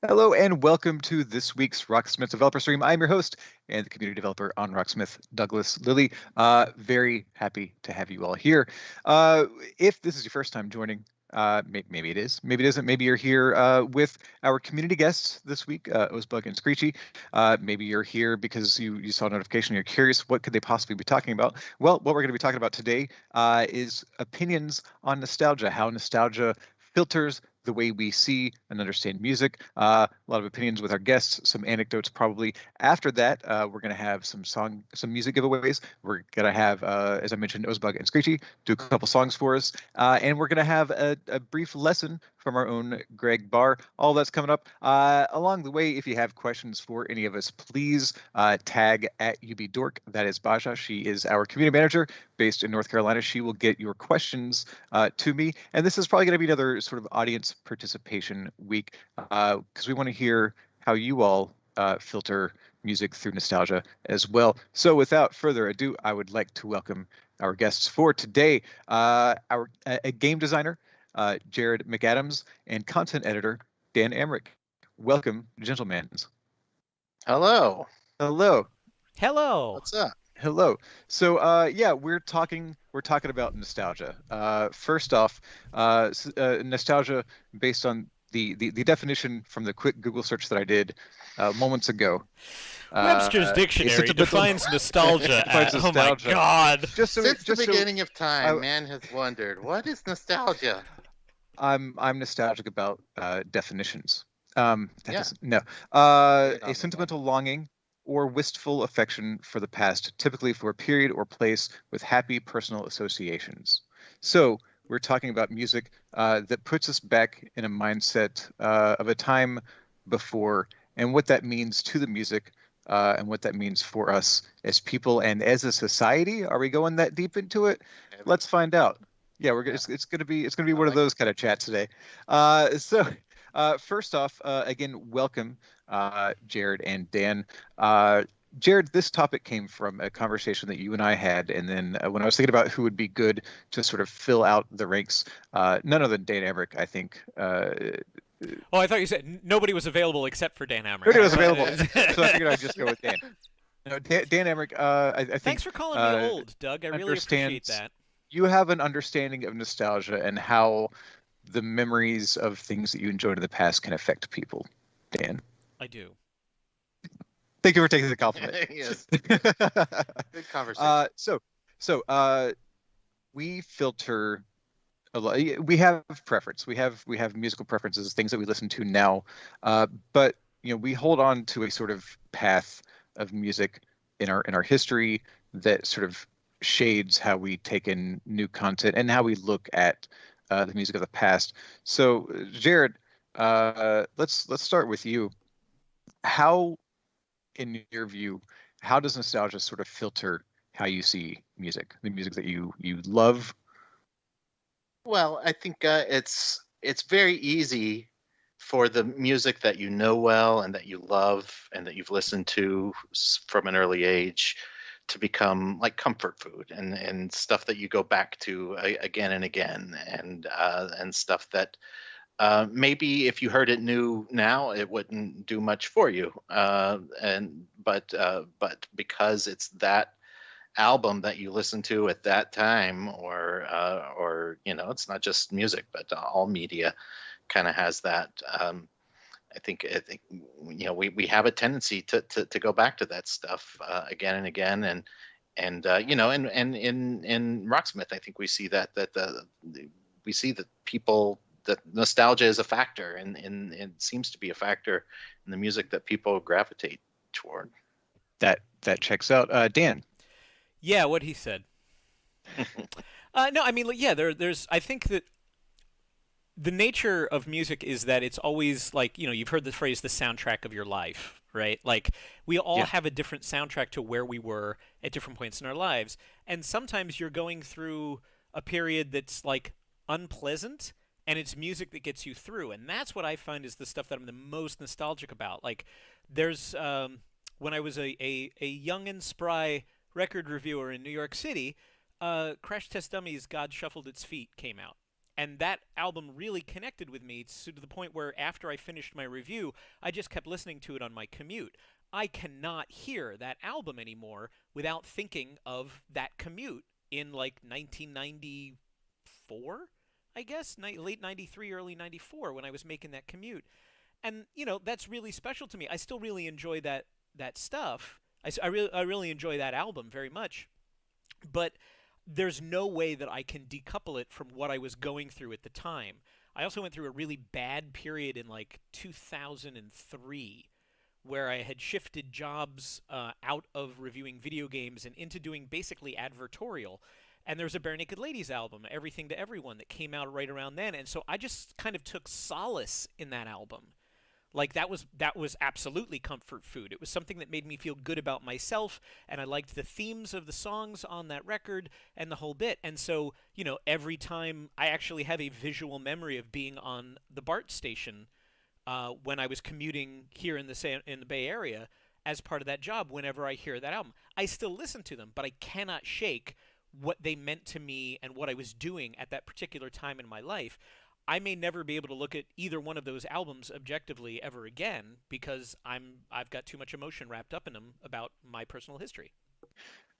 Hello and welcome to this week's Rocksmith Developer Stream. I'm your host and the community developer on Rocksmith, Douglas Lilly. Very happy to have you all here. If this is your first time joining, maybe it is, maybe it isn't. Maybe you're here with our community guests this week, Osbug and Screechy. Maybe you're here because you saw a notification. You're curious, what could they possibly be talking about? Well, what we're going to be talking about today is opinions on nostalgia, how nostalgia filters the way we see and understand music. A lot of opinions with our guests, some anecdotes probably. After that, we're going to have some music giveaways. We're going to have, as I mentioned, Osbug and Screechy do a couple songs for us. And we're going to have a brief lesson from our own Greg Barr. All that's coming up. Along the way, if you have questions for any of us, please tag at UBDork. That is Baja. She is our community manager based in North Carolina. She will get your questions to me. And this is probably going to be another sort of audience participation week because we want to hear how you all filter music through nostalgia as well. So without further ado, I would like to welcome our guests for today. A game designer, Jared McAdams, and content editor, Dan Amrich. Welcome, gentlemen. Hello. Hello. Hello. What's up? Hello. So yeah, we're talking about nostalgia. First off, nostalgia based on the definition from the quick Google search that I did moments ago. Webster's dictionary defines nostalgia as, oh my God. Since the beginning of time, man has wondered, what is nostalgia? I'm nostalgic about definitions. A sentimental longing or wistful affection for the past, typically for a period or place with happy personal associations. So we're talking about music that puts us back in a mindset of a time before, and what that means to the music, and what that means for us as people and as a society. Are we going that deep into it? Let's find out. Yeah, it's gonna be one of those kind of chats today. First off, again, welcome, Jared and Dan. Jared, this topic came from a conversation that you and I had, and then when I was thinking about who would be good to sort of fill out the ranks, none other than Dan Amrich, I think. Oh, I thought you said nobody was available except for Dan Amrich. Nobody was available, so I figured I'd just go with Dan. No, Dan Amrich, I think. Thanks for calling me old, Doug. I really appreciate that. You have an understanding of nostalgia and how the memories of things that you enjoyed in the past can affect people. Dan. I do. Thank you for taking the compliment. Yes. Good conversation. So we filter a lot. We have preference. We have musical preferences, things that we listen to now. But we hold on to a sort of path of music in our history that sort of shades how we take in new content and how we look at the music of the past. So, Jared, let's start with you. How, in your view, how does nostalgia sort of filter how you see music, the music that you love? Well, I think it's very easy for the music that you know well and that you love and that you've listened to from an early age to become like comfort food and stuff that you go back to again and again, and stuff that maybe if you heard it new now, it wouldn't do much for you. But because it's that album that you listen to at that time, or it's not just music, but all media kind of has that. I think we have a tendency to go back to that stuff again and again, and in Rocksmith, I think we see that we see that people, that nostalgia is a factor, and it seems to be a factor in the music that people gravitate toward. That checks out. Dan. Yeah, what he said. No, I mean, yeah, there's. I think that the nature of music is that it's always like, you've heard the phrase the soundtrack of your life, right? Like, we all have a different soundtrack to where we were at different points in our lives. And sometimes you're going through a period that's like unpleasant, and it's music that gets you through. And that's what I find is the stuff that I'm the most nostalgic about. Like, there's when I was a young and spry record reviewer in New York City, Crash Test Dummies' God Shuffled Its Feet came out. And that album really connected with me to the point where after I finished my review, I just kept listening to it on my commute. I cannot hear that album anymore without thinking of that commute in like 1994, I guess, late 93, early 94 when I was making that commute. And, that's really special to me. I still really enjoy that stuff. I really enjoy that album very much. But there's no way that I can decouple it from what I was going through at the time. I also went through a really bad period in like 2003 where I had shifted jobs out of reviewing video games and into doing basically advertorial. And there was a Bare Naked Ladies album, Everything to Everyone, that came out right around then. And so I just kind of took solace in that album. Like that was absolutely comfort food. It was something that made me feel good about myself, and I liked the themes of the songs on that record and the whole bit. And so, every time I actually have a visual memory of being on the BART station when I was commuting here in the Bay Area as part of that job. Whenever I hear that album, I still listen to them, but I cannot shake what they meant to me and what I was doing at that particular time in my life. I may never be able to look at either one of those albums objectively ever again because I've got too much emotion wrapped up in them about my personal history.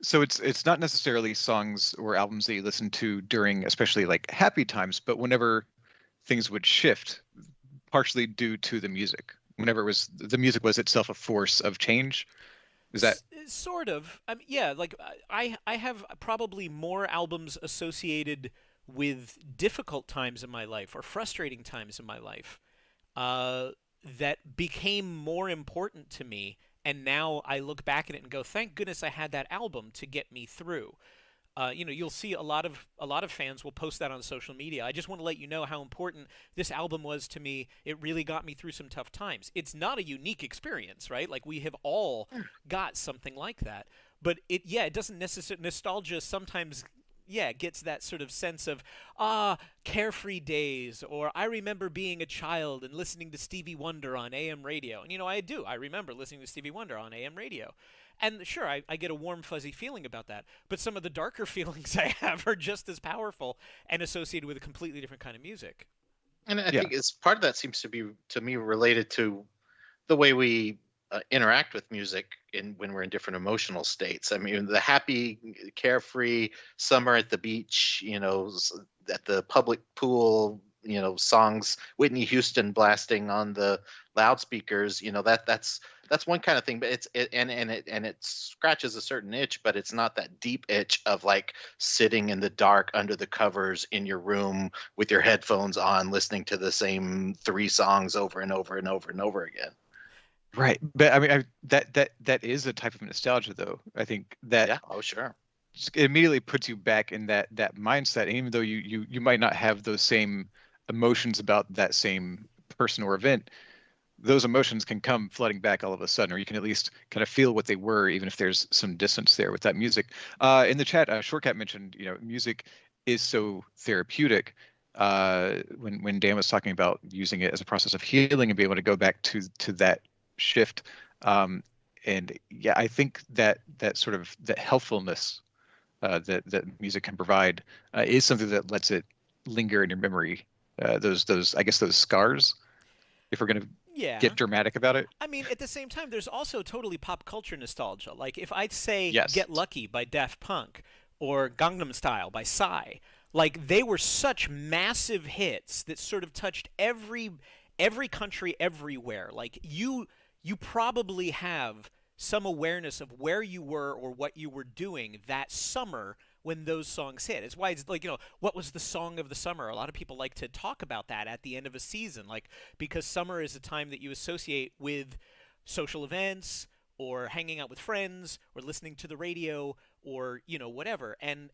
So it's not necessarily songs or albums that you listen to during especially like happy times, but whenever things would shift, partially due to the music. Whenever the music was itself a force of change. Is that sort of? Yeah, like I have probably more albums associated with difficult times in my life or frustrating times in my life that became more important to me, and now I look back at it and go, thank goodness I had that album to get me through. You'll see a lot of fans will post that on social media. I just want to let you know how important this album was to me. It really got me through some tough times. It's not a unique experience, right? Like we have all got something like that. But it doesn't necessarily, nostalgia sometimes gets that sort of sense of carefree days, or I remember being a child and listening to Stevie Wonder on AM radio. And I remember listening to Stevie Wonder on AM radio. And sure, I get a warm, fuzzy feeling about that. But some of the darker feelings I have are just as powerful and associated with a completely different kind of music. And I think it's part of that seems to be, to me, related to the way we interact with music when we're in different emotional states. I mean, the happy, carefree summer at the beach, at the public pool, songs, Whitney Houston blasting on the loudspeakers, that's one kind of thing, but it scratches a certain itch, but it's not that deep itch of like sitting in the dark under the covers in your room with your headphones on, listening to the same 3 songs over and over and over and over again. Right, but I mean, that is a type of nostalgia, though. I think that sure, it immediately puts you back in that mindset, and even though you might not have those same emotions about that same person or event, those emotions can come flooding back all of a sudden, or you can at least kind of feel what they were, even if there's some distance there with that music. In the chat, Shortcat mentioned, music is so therapeutic. When Dan was talking about using it as a process of healing and being able to go back to that shift, and I think that sort of that helpfulness that music can provide is something that lets it linger in your memory. Those scars, if we're going to get dramatic about it. I mean, at the same time, there's also totally pop culture nostalgia. Like if I'd say Get Lucky by Daft Punk or Gangnam Style by Psy, like they were such massive hits that sort of touched every country everywhere. Like you probably have some awareness of where you were or what you were doing that summer when those songs hit. It's why it's like, what was the song of the summer? A lot of people like to talk about that at the end of a season, like because summer is a time that you associate with social events or hanging out with friends or listening to the radio or, whatever. And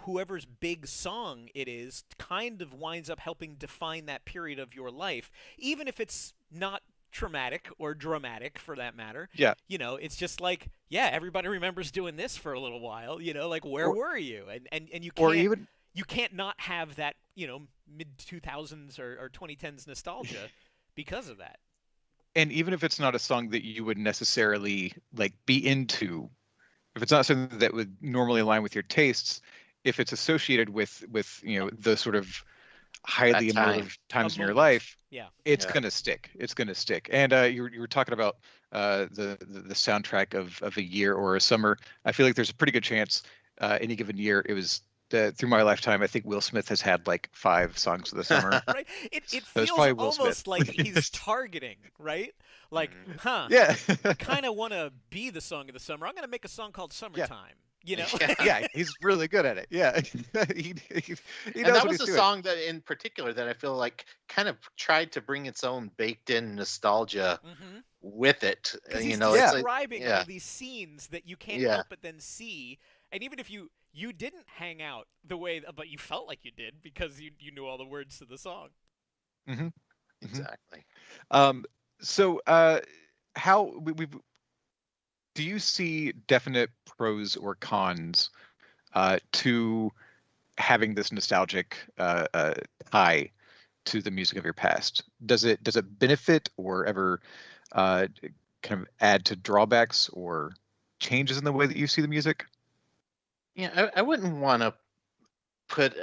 whoever's big song it is kind of winds up helping define that period of your life, even if it's not traumatic or dramatic for that matter. It's just like, everybody remembers doing this for a little while, like where were you? And you can't not have that, mid 2000s or 2010s nostalgia because of that. And even if it's not a song that you would necessarily like be into, if it's not something that would normally align with your tastes, if it's associated with the sort of highly That emotive times in your moment. life, Yeah. it's Yeah. gonna stick. It's gonna stick. And you were talking about the soundtrack of a year or a summer. I feel like there's a pretty good chance any given year it was through my lifetime. I think Will Smith has had like 5 songs of the summer. Right? It So it's feels probably Will Smith. almost like he's targeting, right? Like, Mhm. Yeah. I kind of want to be the song of the summer. I'm going to make a song called Yeah. Summertime, you know? Yeah. Yeah, he's really good at it. Yeah. He And knows that what was he's a doing. song that in particular that I feel like kind of tried to bring its own baked in nostalgia Mhm. with it. Because You he's know, it's describing all yeah, these scenes that you can't yeah, help but then see. And even if you didn't hang out the way, but you felt like you did because you knew all the words to the song. Hmm. Hmm. exactly. Um, so how do you see definite pros or cons to having this nostalgic tie to the music of your past? Does it benefit or ever uh, kind of add to drawbacks or changes in the way that you see the music? Yeah, I wouldn't want to put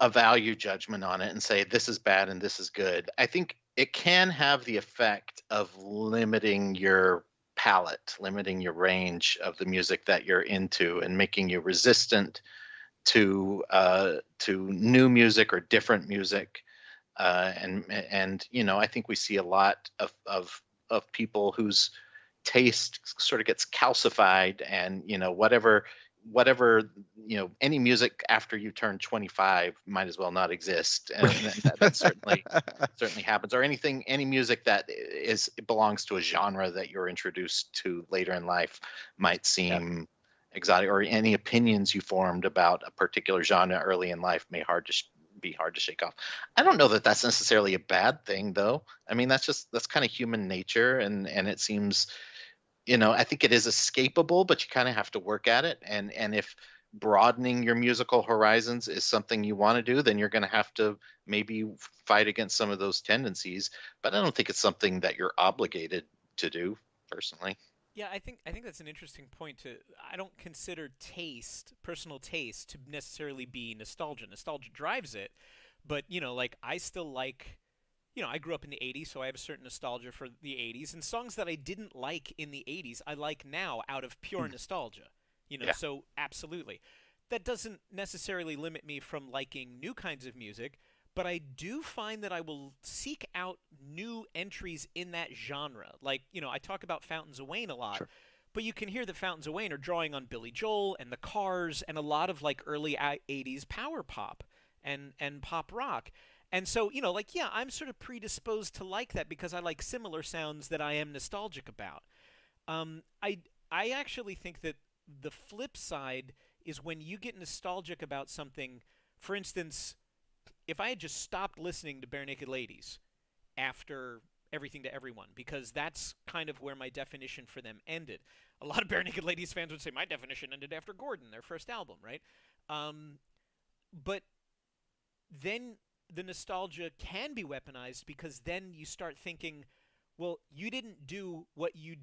a value judgment on it and say this is bad and this is good. I think it can have the effect of limiting your palette, limiting your range of the music that you're into, and making you resistant to new music or different music. And you know, I think we see a lot of people whose taste sort of gets calcified, and you know, whatever you know, any music after you turn 25 might as well not exist, and that certainly happens. Or any music that belongs to a genre that you're introduced to later in life might Yeah. seem exotic, or any opinions you formed about a particular genre early in life may be hard to shake off. I don't know that that's necessarily a bad thing, though. I mean, that's kind of human nature, and it seems, you know, I think it is escapable, but you kind of have to work at it. And if broadening your musical horizons is something you want to do, then you're going to have to maybe fight against some of those tendencies. But I don't think it's something that you're obligated to do, personally. Yeah, I think that's an interesting point. I don't consider personal taste, to necessarily be nostalgia. Nostalgia drives it, but like I still like. I grew up in the 80s, so I have a certain nostalgia for the 80s. And songs that I didn't like in the 80s, I like now out of pure nostalgia. Yeah. So absolutely. That doesn't necessarily limit me from liking new kinds of music, but I do find that I will seek out new entries in that genre. Like, I talk about Fountains of Wayne a lot, Sure. but you can hear that Fountains of Wayne are drawing on Billy Joel and the Cars and a lot of like early 80s power pop and pop rock. And so, like, yeah, I'm sort of predisposed to like that because I like similar sounds that I am nostalgic about. I actually think that the flip side is when you get nostalgic about something. For instance, if I had just stopped listening to Bare Naked Ladies after Everything to Everyone, because that's kind of where my definition for them ended. A lot of Bare Naked Ladies fans would say my definition ended after Gordon, their first album, right? But then the nostalgia can be weaponized because then you start thinking, well, you didn't do what you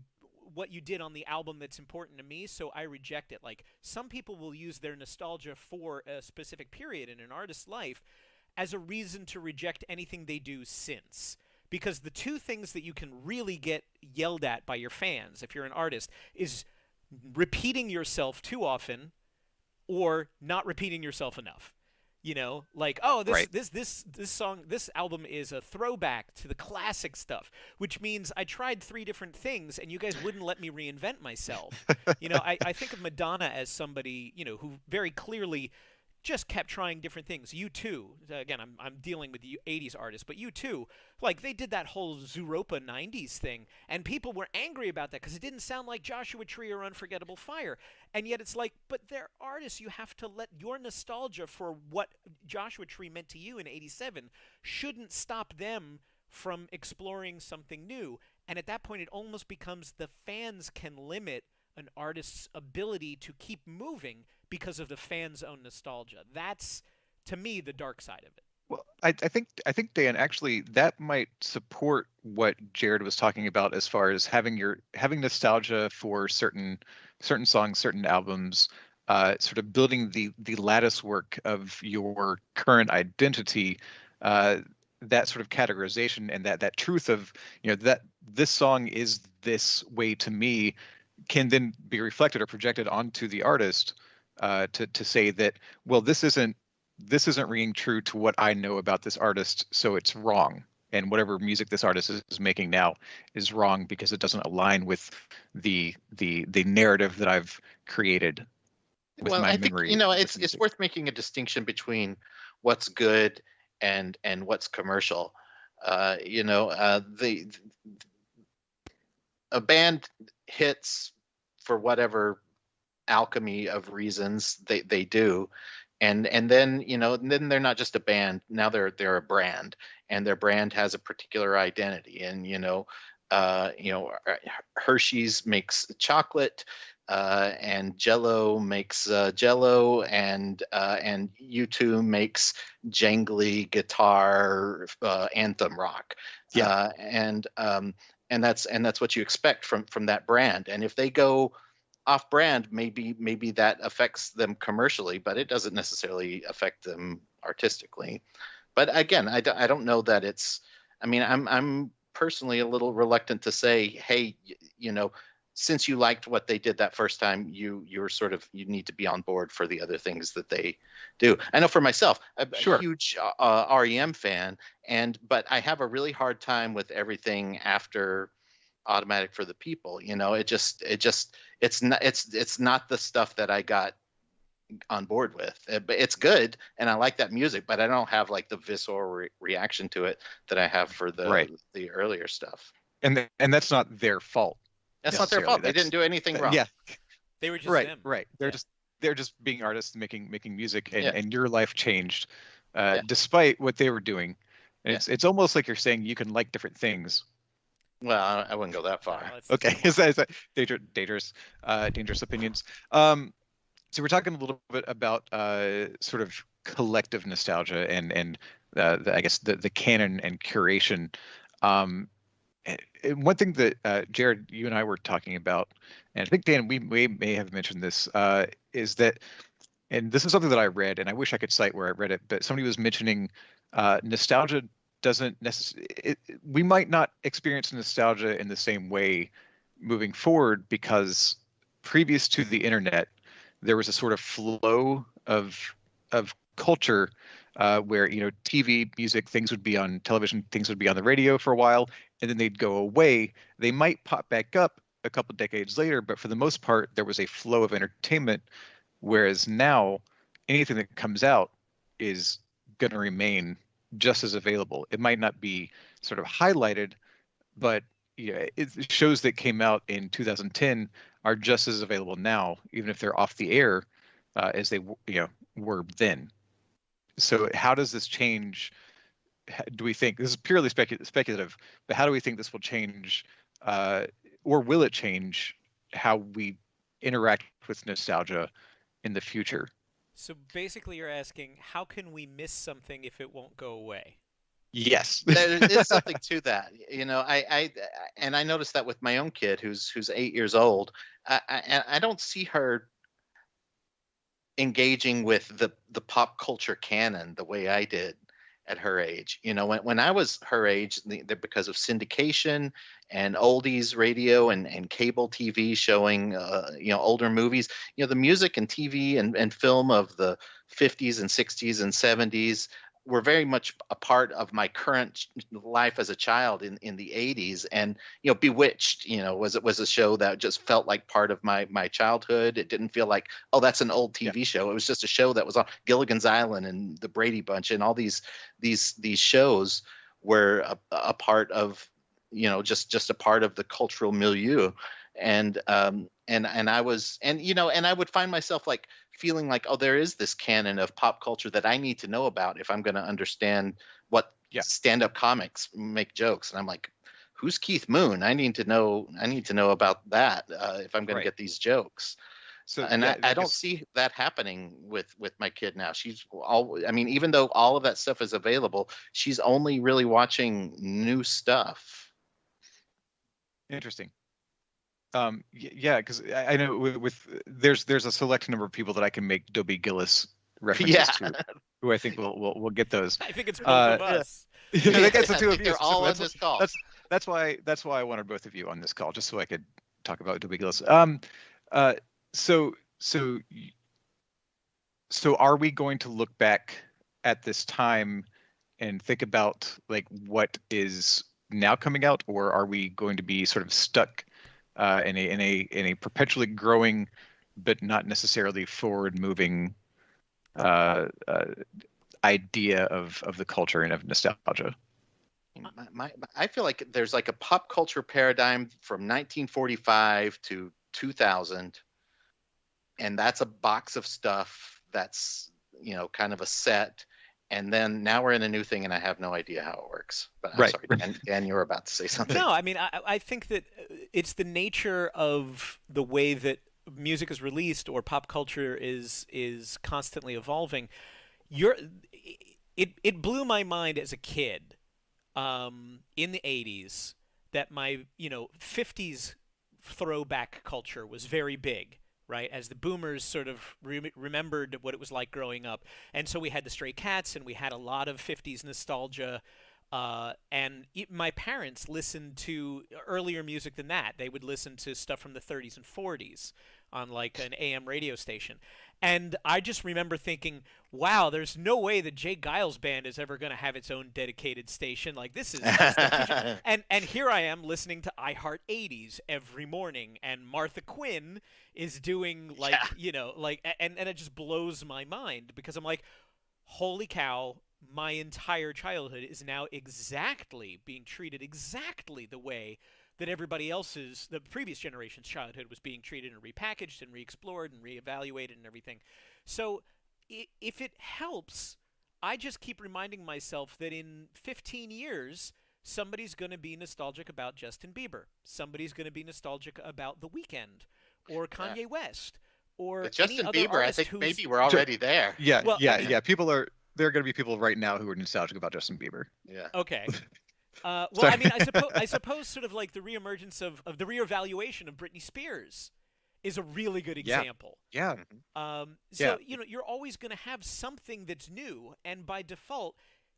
did on the album that's important to me, so I reject it. Like, some people will use their nostalgia for a specific period in an artist's life as a reason to reject anything they do since. Because the two things that you can really get yelled at by your fans if you're an artist is repeating yourself too often or not repeating yourself enough. Like, oh, this Right. this song, this album is a throwback to the classic stuff, which means I tried 3 different things and you guys wouldn't let me reinvent myself. I think of Madonna as somebody, who very clearly just kept trying different things. U2, again, I'm dealing with the 80s artists, but U2, like, they did that whole Zooropa 90s thing, and people were angry about that because it didn't sound like Joshua Tree or Unforgettable Fire. And yet it's like, but they're artists. You have to let your nostalgia for what Joshua Tree meant to you in 87 shouldn't stop them from exploring something new. And at that point, it almost becomes the fans can limit an artist's ability to keep moving because of the fans' own nostalgia. That's, to me, the dark side of it. Well, I think Dan, actually that might support what Jared was talking about as far as having nostalgia for certain songs, certain albums, sort of building the lattice work of your current identity, that sort of categorization and that truth of, that this song is this way to me, can then be reflected or projected onto the artist, to say that, well, this isn't ringing true to what I know about this artist, so it's wrong. And whatever music this artist is making now is wrong because it doesn't align with the narrative that I've created with Well, my I think, memory. it's worth making a distinction between what's good and what's commercial. The a band hits for whatever alchemy of reasons they do, and then then they're not just a band. Now they're a brand, and their brand has a particular identity. And Hershey's makes chocolate, and Jello makes Jello, and U2 makes jangly guitar anthem rock. Yeah. And that's what you expect from that brand. And if they go off brand, maybe that affects them commercially, but it doesn't necessarily affect them artistically. But again, I don't know that it's, I mean, I'm personally a little reluctant to say, hey, since you liked what they did that first time, you need to be on board for the other things that they do. I know for myself, I'm Sure. a huge REM fan, but I have a really hard time with everything after Automatic for the People. It's not the stuff that I got on board with. But it's good, and I like that music, but I don't have like the visceral reaction to it that I have for the earlier stuff. And that's not their fault. That's not their fault. They didn't do anything wrong. Yeah, They were just right, them. right. They're just being artists making music, and your life changed despite what they were doing. And it's almost like you're saying you can like different things. Well, I wouldn't go that far. Okay, is that dangerous opinions? So we're talking a little bit about sort of collective nostalgia and I guess the canon and curation. And one thing that Jared, you and I were talking about, and I think Dan, we may have mentioned this, is that, and this is something that I read, and I wish I could cite where I read it, but somebody was mentioning nostalgia doesn't necessarily, we might not experience nostalgia in the same way moving forward, because previous to the internet, there was a sort of flow of culture where TV, music, things would be on television, things would be on the radio for a while, and then they'd go away. They might pop back up a couple decades later, but for the most part, there was a flow of entertainment. Whereas now, anything that comes out is going to remain just as available. It might not be sort of highlighted, but shows that came out in 2010 are just as available now, even if they're off the air, as they were then. So how does this change? Do we think this is purely speculative? But how do we think this will change, or will it change how we interact with nostalgia in the future? So basically, you're asking, how can we miss something if it won't go away? Yes, there is something to that. I noticed that with my own kid, who's 8 years old. I don't see her engaging with the pop culture canon the way I did at her age. When I was her age, because of syndication and oldies radio and cable TV showing older movies, the music and TV and film of the 50s and 60s and 70s were very much a part of my current life as a child in the 80s. And Bewitched was a show that just felt like part of my childhood. It didn't feel like, oh, that's an old TV show. It was just a show that was on Gilligan's Island and the Brady Bunch, and all these shows were a part of just a part of the cultural milieu. And I was, and I would find myself like feeling like, oh, there is this canon of pop culture that I need to know about if I'm going to understand what stand-up comics make jokes. And I'm like, who's Keith Moon? I need to know about that if I'm going to get these jokes. So, and I don't see that happening with my kid now. Even though all of that stuff is available, she's only really watching new stuff. Interesting. Yeah, because I know there's a select number of people that I can make Dobie Gillis references Yeah. to, who I think will get those. I think it's both of Yeah. us. Yeah, I guess the I two of think you. they're all on this call. That's why I wanted both of you on this call, just so I could talk about Dobie Gillis. So are we going to look back at this time and think about like what is now coming out, or are we going to be sort of stuck in a perpetually growing but not necessarily forward moving idea of the culture and of nostalgia? I feel like there's like a pop culture paradigm from 1945 to 2000, and that's a box of stuff that's, you know, kind of a set. And then now we're in a new thing, and I have no idea how it works. But I'm sorry, Dan, you were about to say something. No, I mean, I think that it's the nature of the way that music is released or pop culture is constantly evolving. It blew my mind as a kid in the 80s that my 50s throwback culture was very big, right? As the boomers sort of remembered what it was like growing up. And so we had the Stray Cats, and we had a lot of 50s nostalgia. And my parents listened to earlier music than that. They would listen to stuff from the 30s and 40s on like an AM radio station. And I just remember thinking, wow, there's no way the Jay Giles Band is ever going to have its own dedicated station. Like, this is just the future. And here I am listening to I Heart 80s every morning, and Martha Quinn is doing like, and it just blows my mind, because I'm like, holy cow, my entire childhood is now exactly being treated exactly the way that everybody else's, the previous generation's childhood was being treated and repackaged and re-explored and re-evaluated and everything. So if it helps, I just keep reminding myself that in 15 years, somebody's going to be nostalgic about Justin Bieber. Somebody's going to be nostalgic about The Weeknd or Kanye West or Justin any other Bieber. I think maybe we're already there. Yeah, well, yeah. There are going to be people right now who are nostalgic about Justin Bieber. Yeah. Okay. Well, I mean, I suppose sort of like the reemergence of the reevaluation of Britney Spears is a really good example. Yeah. So, you're always going to have something that's new, and by default,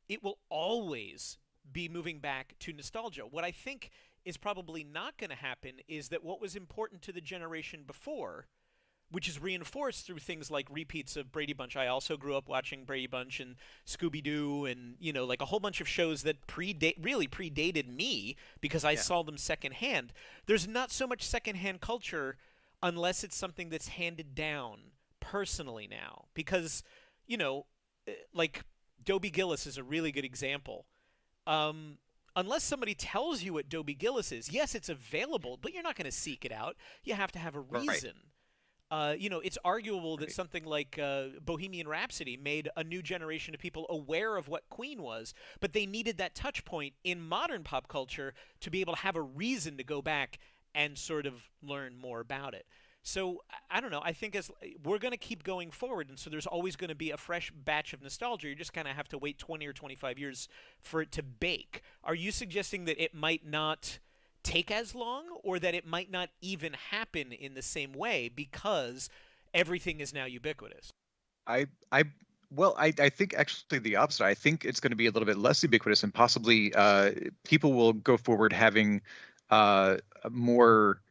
it will always be moving back to nostalgia. What I think is probably not going to happen is that what was important to the generation before, which is reinforced through things like repeats of Brady Bunch. I also grew up watching Brady Bunch and Scooby-Doo and, like a whole bunch of shows that really predated me because I saw them secondhand. There's not so much secondhand culture unless it's something that's handed down personally now. Because, like Dobie Gillis is a really good example. Unless somebody tells you what Dobie Gillis is, yes, it's available, but you're not going to seek it out. You have to have a reason. Right. It's arguable that something like Bohemian Rhapsody made a new generation of people aware of what Queen was, but they needed that touch point in modern pop culture to be able to have a reason to go back and sort of learn more about it. So, I don't know. I think as we're going to keep going forward, and so there's always going to be a fresh batch of nostalgia. You just kind of have to wait 20 or 25 years for it to bake. Are you suggesting that it might not take as long, or that it might not even happen in the same way because everything is now ubiquitous? I think actually the opposite. I think it's going to be a little bit less ubiquitous, and possibly people will go forward having more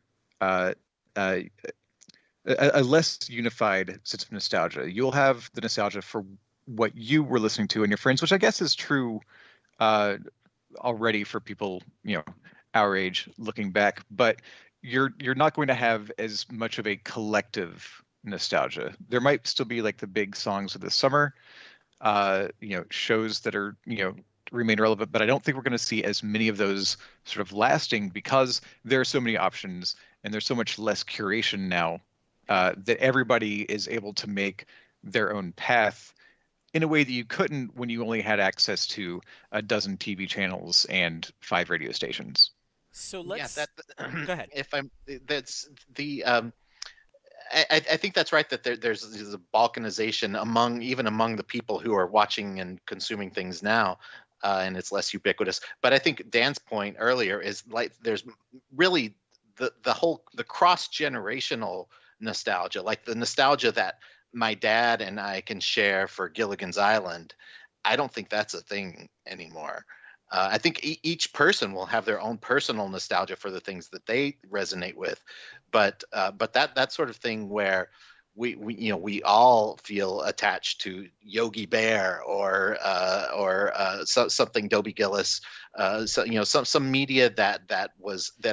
a less unified sense of nostalgia. You'll have the nostalgia for what you were listening to and your friends, which I guess is true already for people, our age looking back, but you're not going to have as much of a collective nostalgia. There might still be like the big songs of the summer, shows that are, remain relevant, but I don't think we're going to see as many of those sort of lasting because there are so many options and there's so much less curation now that everybody is able to make their own path in a way that you couldn't when you only had access to a dozen TV channels and 5 radio stations. So let's go ahead. That's the I think that's right, that there's a balkanization among the people who are watching and consuming things now, and it's less ubiquitous. But I think Dan's point earlier is like there's really the cross generational nostalgia, like the nostalgia that my dad and I can share for Gilligan's Island. I don't think that's a thing anymore. I think each person will have their own personal nostalgia for the things that they resonate with, but that sort of thing where we all feel attached to Yogi Bear or something Dobie Gillis, some media that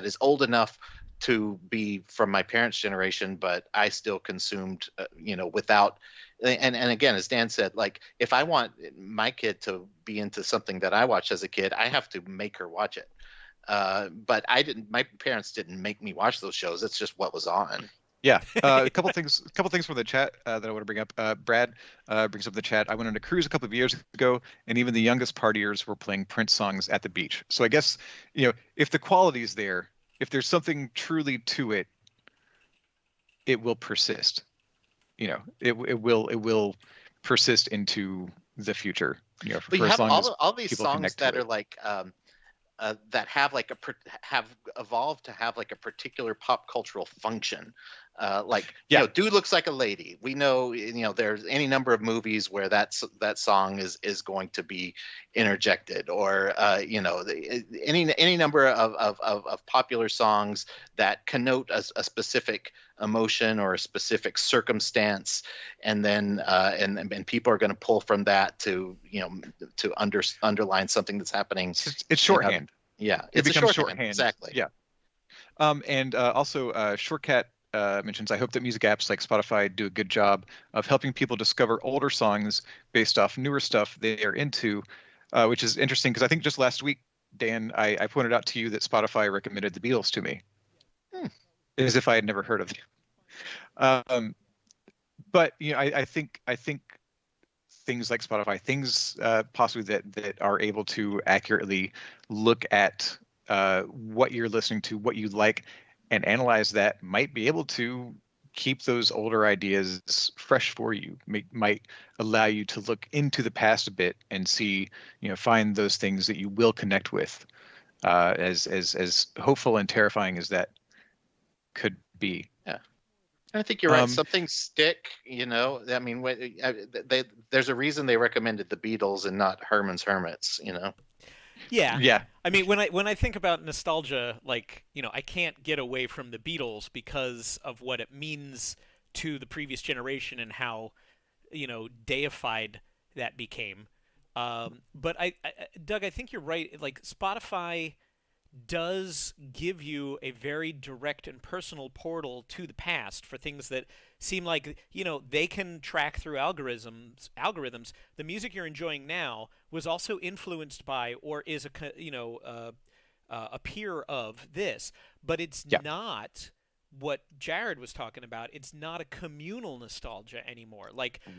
is old enough to be from my parents' generation, but I still consumed, without. And again, as Dan said, like if I want my kid to be into something that I watched as a kid, I have to make her watch it. But I didn't. My parents didn't make me watch those shows. It's just what was on. Yeah, a couple things from the chat that I want to bring up. Brad brings up the chat. I went on a cruise a couple of years ago, and even the youngest partiers were playing Prince songs at the beach. So I guess if the quality is there, if there's something truly to it, it will persist. It will persist into the future. But you have all these songs that are like that have evolved to have like a particular pop cultural function. Dude looks like a lady. We know, there's any number of movies where that song is going to be interjected, or any number of popular songs that connote a specific emotion or a specific circumstance, and then and people are going to pull from that to underline something that's happening. It's shorthand. Yeah, it becomes shorthand. Exactly. Yeah. And also Shortcat mentions, I hope that music apps like Spotify do a good job of helping people discover older songs based off newer stuff they are into, which is interesting because I think just last week, Dan, I pointed out to you that Spotify recommended the Beatles to me, as if I had never heard of them. But I think things like Spotify, things possibly that are able to accurately look at what you're listening to, what you like, and analyze that, might be able to keep those older ideas fresh for you. Might allow you to look into the past a bit and see, find those things that you will connect with. As hopeful and terrifying as that could be. Yeah, I think you're right. Some things stick. I mean, there's a reason they recommended the Beatles and not Herman's Hermits. Yeah. I mean, when I think about nostalgia, I can't get away from the Beatles because of what it means to the previous generation and how, deified that became. But Doug, I think you're right. Like, Spotify does give you a very direct and personal portal to the past for things that seem like they can track through algorithms. The music you're enjoying now was also influenced by or is a peer of this, but it's not what Jared was talking about. It's not a communal nostalgia anymore.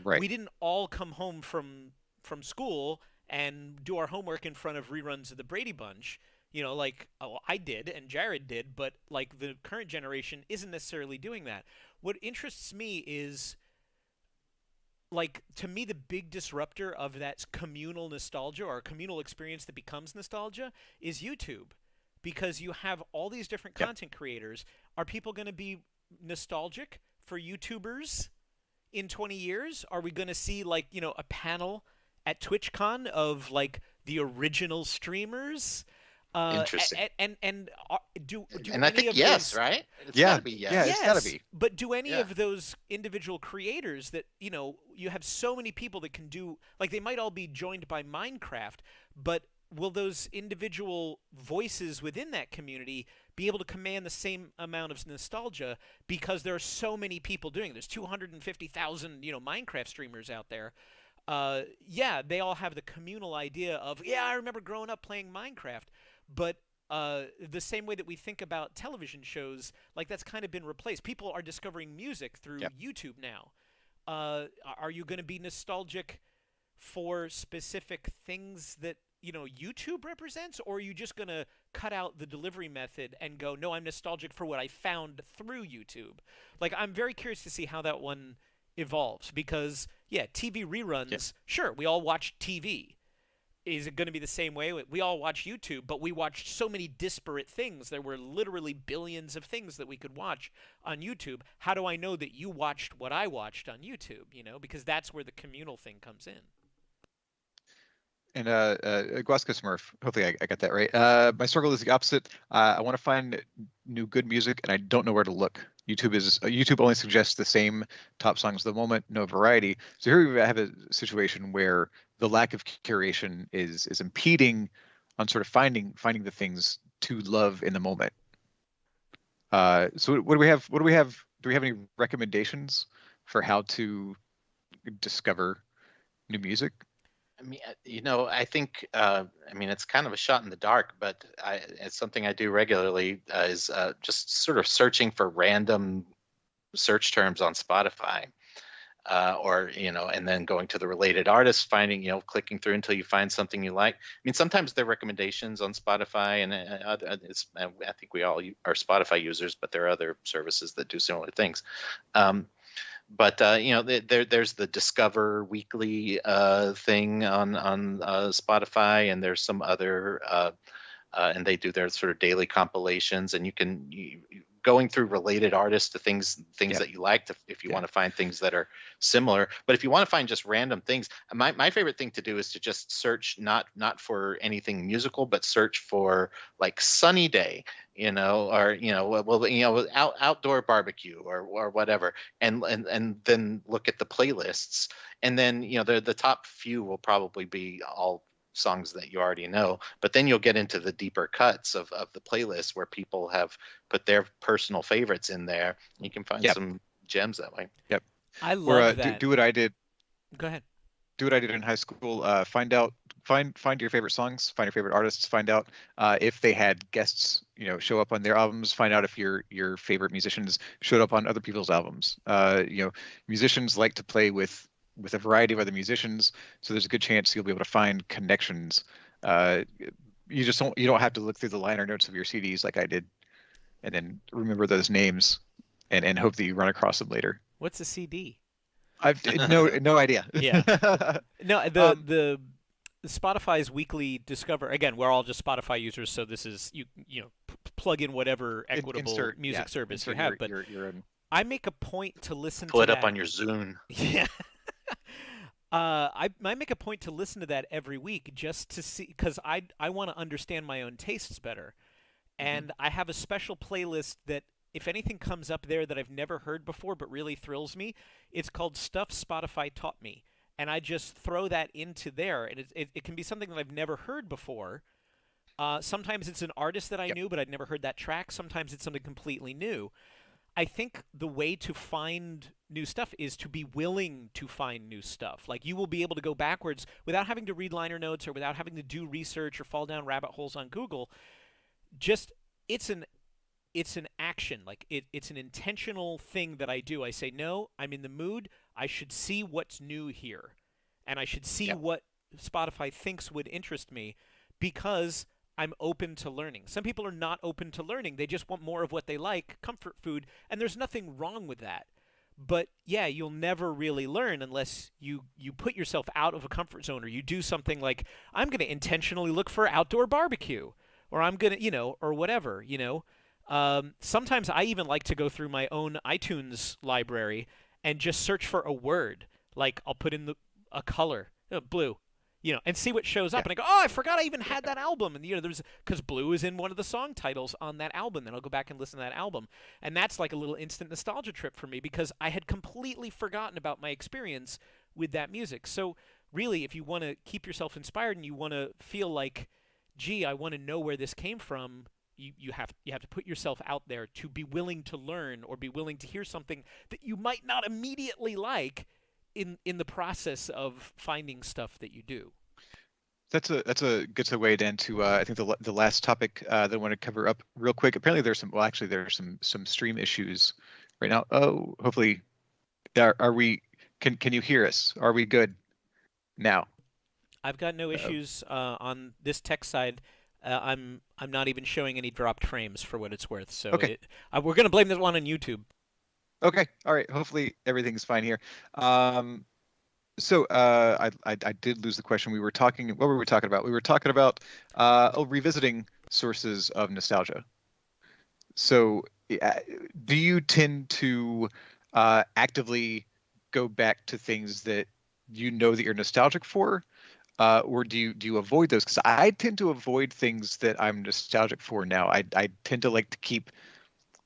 We didn't all come home from school and do our homework in front of reruns of the Brady Bunch. I did and Jared did, but the current generation isn't necessarily doing that. What interests me is, to me, the big disruptor of that communal nostalgia or communal experience that becomes nostalgia is YouTube, because you have all these different content creators. Are people going to be nostalgic for YouTubers in 20 years? Are we going to see a panel at TwitchCon of the original streamers? Interesting. And do and I think yes, right? It's gotta be yes. Yeah, it's gotta be. But do any of those individual creators that you have so many people that can do, they might all be joined by Minecraft, but will those individual voices within that community be able to command the same amount of nostalgia because there are so many people doing it? There's 250,000 Minecraft streamers out there. They all have the communal idea of I remember growing up playing Minecraft. But the same way that we think about television shows, that's kind of been replaced. People are discovering music through YouTube now. Are you going to be nostalgic for specific things that YouTube represents, or are you just going to cut out the delivery method and go, no, I'm nostalgic for what I found through YouTube? I'm very curious to see how that one evolves, because TV reruns. Sure, we all watch TV. is it going to be the same way? We all watch YouTube, but we watched so many disparate things. There were literally billions of things that we could watch on YouTube. How do I know that you watched what I watched on YouTube? Because that's where the communal thing comes in. And Guasco Smurf, hopefully I got that right. My struggle is the opposite. I want to find new good music, and I don't know where to look. YouTube only suggests the same top songs at the moment, no variety. So here we have a situation where the lack of curation is impeding on sort of finding the things to love in the moment. So what do we have? Do we have any recommendations for how to discover new music? I mean, I think, it's kind of a shot in the dark, but it's something I do regularly, is just sort of searching for random search terms on Spotify, and then going to the related artists, finding, clicking through until you find something you like. I mean, sometimes they're recommendations on Spotify, and I think we all are Spotify users, but there are other services that do similar things. But there's the Discover Weekly thing on Spotify, and there's some other, and they do their sort of daily compilations, and going through related artists to things that you like, if you want to find things that are similar. But if you want to find just random things, my favorite thing to do is to just search not for anything musical, but search for like sunny day, or outdoor barbecue or whatever, and then look at the playlists, and then the top few will probably be all songs that you already know, but then you'll get into the deeper cuts of the playlist where people have put their personal favorites in there. You can find some gems that way. Yep. I love that. Do what I did. Go ahead. Do what I did in high school. Find your favorite songs, find your favorite artists, find out if they had guests, show up on their albums, find out if your favorite musicians showed up on other people's albums. Musicians like to play with a variety of other musicians, so there's a good chance you'll be able to find connections. You don't have to look through the liner notes of your CDs like I did, and then remember those names and hope that you run across them later. What's a CD? I've no idea. Yeah. No, the Spotify's weekly Discover, again, we're all just Spotify users, so this is plug in whatever equitable music service you have, but I make a point to listen to Pull it that. up on your Zune. Yeah. I make a point to listen to that every week just to see, because I want to understand my own tastes better. And I have a special playlist that, if anything comes up there that I've never heard before but really thrills me, it's called Stuff Spotify Taught Me. And I just throw that into there. And it can be something that I've never heard before. Sometimes it's an artist that I knew, but I'd never heard that track. Sometimes it's something completely new. I think the way to find new stuff is to be willing to find new stuff. Like, you will be able to go backwards without having to read liner notes or without having to do research or fall down rabbit holes on Google. Just, it's an action. Like, it's an intentional thing that I do. I say, no, I'm in the mood. I should see what's new here. And I should see what Spotify thinks would interest me, because I'm open to learning. Some people are not open to learning. They just want more of what they like, comfort food, and there's nothing wrong with that. But yeah, you'll never really learn unless you put yourself out of a comfort zone, or you do something like, I'm going to intentionally look for outdoor barbecue, or I'm going to, or whatever, Sometimes I even like to go through my own iTunes library and just search for a word. Like, I'll put in a color, blue, and see what shows up. And I go, oh, I forgot I even had that album. And, because blue is in one of the song titles on that album. Then I'll go back and listen to that album. And that's like a little instant nostalgia trip for me, because I had completely forgotten about my experience with that music. So really, if you want to keep yourself inspired and you want to feel like, gee, I want to know where this came from, you have to put yourself out there to be willing to learn, or be willing to hear something that you might not immediately like in the process of finding stuff that you do. That's a good segue Dan to I think the last topic that I want to cover up real quick. Apparently there's some stream issues right now. Oh, hopefully, are we? Can you hear us? Are we good now? I've got no issues on this tech side. I'm not even showing any dropped frames for what it's worth. So okay. We're going to blame this one on YouTube. Okay. All right. Hopefully everything's fine here. So I did lose the question. What were we talking about? We were talking about revisiting sources of nostalgia. So do you tend to actively go back to things that you know that you're nostalgic for, or do you avoid those? Because I tend to avoid things that I'm nostalgic for now. I tend to like to keep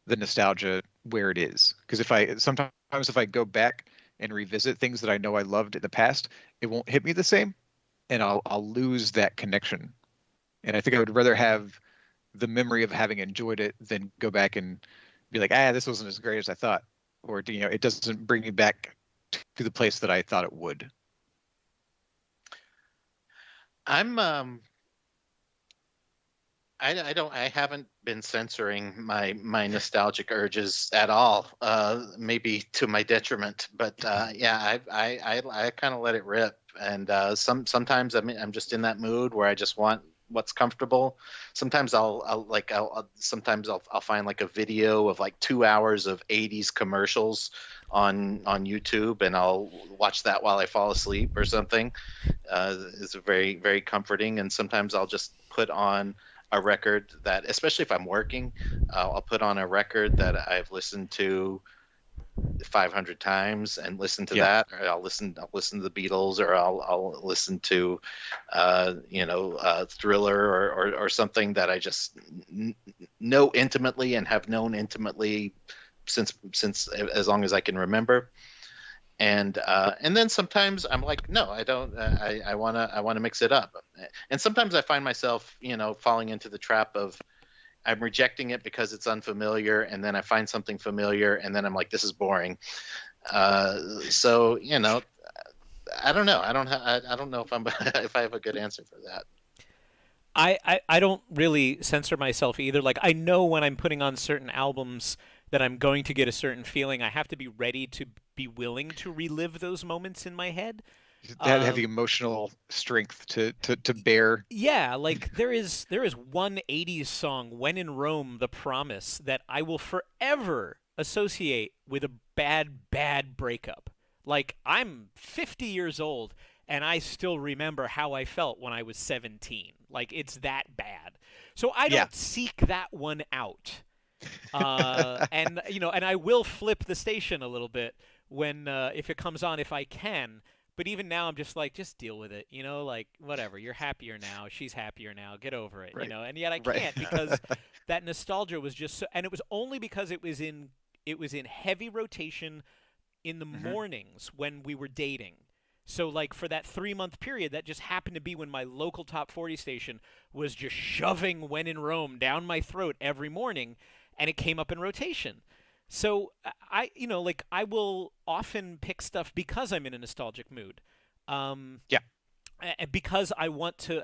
the nostalgia where it is. Because sometimes if I go back and revisit things that I know I loved in the past, it won't hit me the same, and I'll lose that connection. And I think I would rather have the memory of having enjoyed it than go back and be like, this wasn't as great as I thought, or it doesn't bring me back to the place that I thought it would. I haven't been censoring my nostalgic urges at all. Maybe to my detriment, but yeah, I kind of let it rip. And sometimes I'm just in that mood where I just want what's comfortable. Sometimes I'll find like a video of like 2 hours of 80s commercials on YouTube, and I'll watch that while I fall asleep or something. It's very, very comforting. And sometimes I'll just put on a record that, especially if I'm working, I'll put on a record that I've listened to 500 times and listen to that, or I'll listen to the Beatles, or I'll listen to Thriller or something that I just know intimately and have known intimately since as long as I can remember. And then sometimes I'm like, no, I don't. I want to mix it up. And sometimes I find myself, falling into the trap of I'm rejecting it because it's unfamiliar, and then I find something familiar, and then I'm like, this is boring. So I don't know. I don't know if if I have a good answer for that. I don't really censor myself either. Like, I know when I'm putting on certain albums that I'm going to get a certain feeling. I have to be ready to be willing to relive those moments in my head. Have the emotional strength to bear. Yeah, like there is one 80s song, When in Rome, The Promise, that I will forever associate with a bad breakup. Like, I'm 50 years old and I still remember how I felt when I was 17. Like, it's that bad. So I don't seek that one out. And I will flip the station a little bit when if it comes on, if I can. But even now, I'm just like, just deal with it, like, whatever. You're happier now. She's happier now. Get over it, Right. And yet I can't because that nostalgia was just so, and it was only because it was in heavy rotation in the mornings when we were dating. So, like, for that 3-month period, that just happened to be when my local top 40 station was just shoving When in Rome down my throat every morning, and it came up in rotation. So I will often pick stuff because I'm in a nostalgic mood. Because I want to,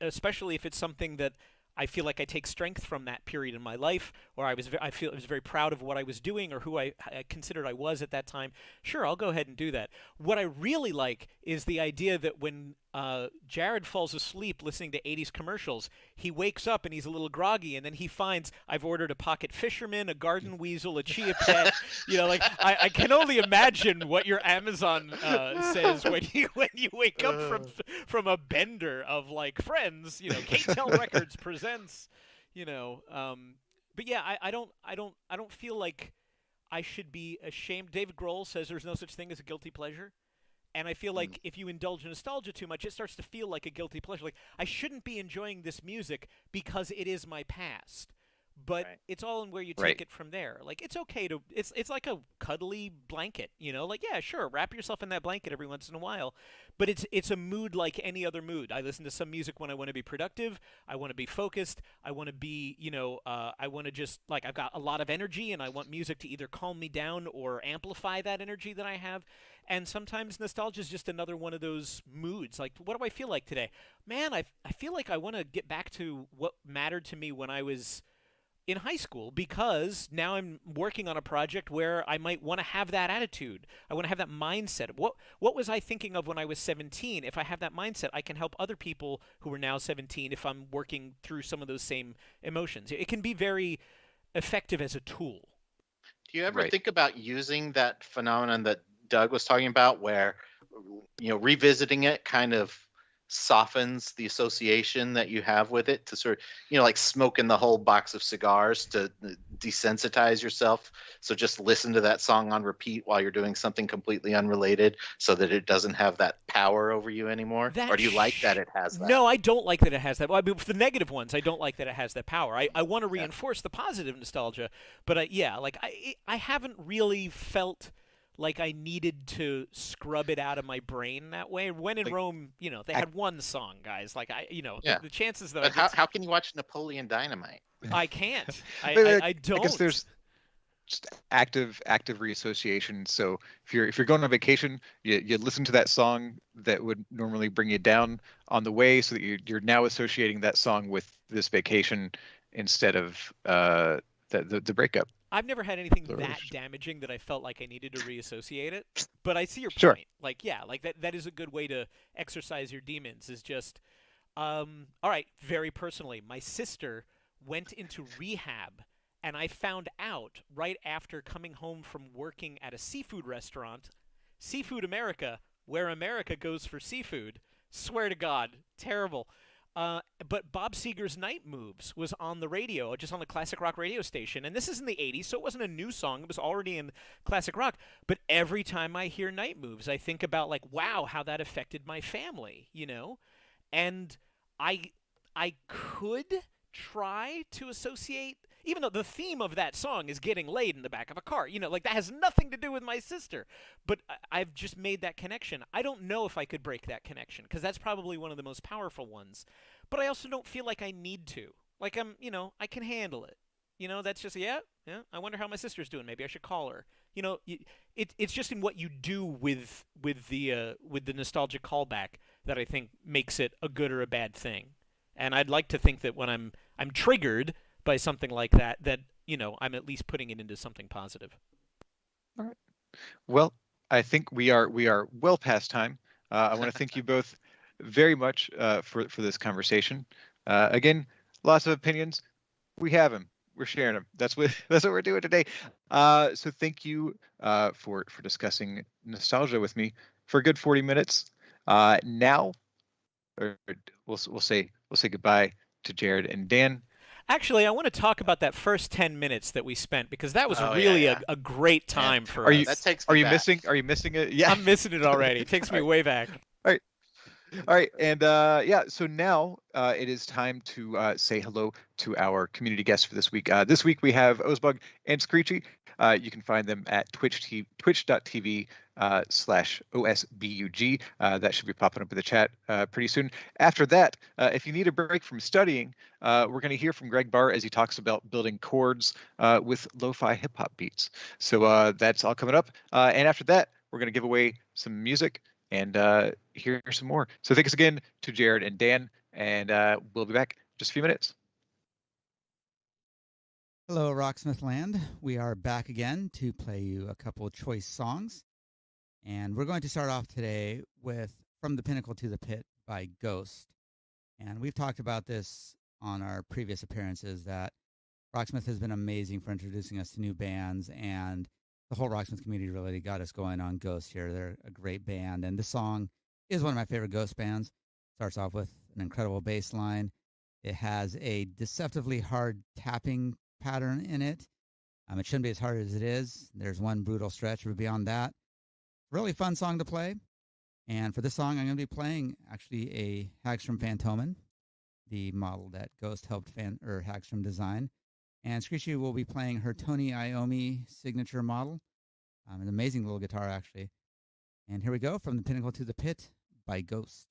especially if it's something that I feel like I take strength from that period in my life, or I was very proud of what I was doing or who I considered I was at that time. Sure, I'll go ahead and do that. What I really like is the idea that when Jared falls asleep listening to 80s commercials, he wakes up and he's a little groggy, and then he finds I've ordered a pocket fisherman, a garden weasel, a chia pet. Like, I can only imagine what your Amazon says when you wake up from a bender of like Friends. K-Tel Records presents. But yeah, I don't feel like I should be ashamed. David Grohl says there's no such thing as a guilty pleasure. And I feel like if you indulge in nostalgia too much, it starts to feel like a guilty pleasure. Like, I shouldn't be enjoying this music because it is my past. But it's all in where you take it from there. Like, it's okay to it's like a cuddly blanket, Like, yeah, sure, wrap yourself in that blanket every once in a while. But it's a mood like any other mood. I listen to some music when I want to be productive. I want to be focused. I want to be, I want to just, like, I've got a lot of energy and I want music to either calm me down or amplify that energy that I have. And sometimes nostalgia is just another one of those moods. Like, what do I feel like today? Man, I feel like I want to get back to what mattered to me when I was in high school, because now I'm working on a project where I might want to have that attitude. I want to have that mindset. What was I thinking of when I was 17? If I have that mindset, I can help other people who are now 17 if I'm working through some of those same emotions. It can be very effective as a tool. Do you ever think about using that phenomenon that Doug was talking about, where revisiting it kind of softens the association that you have with it, to sort of, like smoking the whole box of cigars to desensitize yourself. So just listen to that song on repeat while you're doing something completely unrelated, so that it doesn't have that power over you anymore. Or do you like that it has that? No, I don't like that it has that. Well, I mean, for the negative ones, I don't like that it has that power. I want to reinforce the positive nostalgia, but I haven't really felt like I needed to scrub it out of my brain that way. When in Rome, they had one song, guys. Like the chances that but how can you watch Napoleon Dynamite? I can't. I don't. I guess there's just active reassociation. So if you're going on vacation, you listen to that song that would normally bring you down on the way, so that you're now associating that song with this vacation instead of the breakup. I've never had anything that damaging that I felt like I needed to reassociate it. But I see your point. Sure. Like, that is a good way to exercise your demons, is just, all right, very personally, my sister went into rehab, and I found out right after coming home from working at a seafood restaurant, Seafood America, where America goes for seafood. Swear to God, terrible. But Bob Seger's Night Moves was on the radio, just on the classic rock radio station. And this is in the 80s, so it wasn't a new song. It was already in classic rock. But every time I hear Night Moves, I think about, like, wow, how that affected my family, And I could try to associate, even though the theme of that song is getting laid in the back of a car, like that has nothing to do with my sister. But I've just made that connection. I don't know if I could break that connection, because that's probably one of the most powerful ones. But I also don't feel like I need to. Like I can handle it. That's just, I wonder how my sister's doing. Maybe I should call her. It's just in what you do with the nostalgic callback that I think makes it a good or a bad thing. And I'd like to think that when I'm triggered by something like that, I'm at least putting it into something positive. All right. Well, I think we are well past time. I want to thank you both very much for this conversation. Again, lots of opinions. We have them. We're sharing them. That's what we're doing today. So thank you for discussing nostalgia with me for a good 40 minutes. Now, we'll say goodbye to Jared and Dan. Actually, I want to talk about that first 10 minutes that we spent, because that was really a great time for us. Are you missing it? Yeah, I'm missing it already. It takes me way back. All right, and so now it is time to say hello to our community guests for this week. This week we have Osbug and Screechy. You can find them at twitch.tv /OSBUG. That should be popping up in the chat pretty soon. After that, if you need a break from studying, we're going to hear from Greg Barr as he talks about building chords with lo-fi hip-hop beats. So that's all coming up. And after that, we're going to give away some music and hear some more. So thanks again to Jared and Dan, and we'll be back in just a few minutes. Hello, Rocksmith Land. We are back again to play you a couple of choice songs. And we're going to start off today with From the Pinnacle to the Pit by Ghost. And we've talked about this on our previous appearances, that Rocksmith has been amazing for introducing us to new bands, and the whole Rocksmith community really got us going on Ghost here. They're a great band, and this song is one of my favorite Ghost bands. Starts off with an incredible bass line. It has a deceptively hard tapping pattern in it. It shouldn't be as hard as it is. There's one brutal stretch, but beyond that, really fun song to play. And for this song, I'm going to be playing actually a Hagstrom Fantomen, the model that Ghost helped Hagstrom design. And Screechy will be playing her Tony Iommi signature model. An amazing little guitar, actually. And here we go, From the Pinnacle to the Pit by Ghost.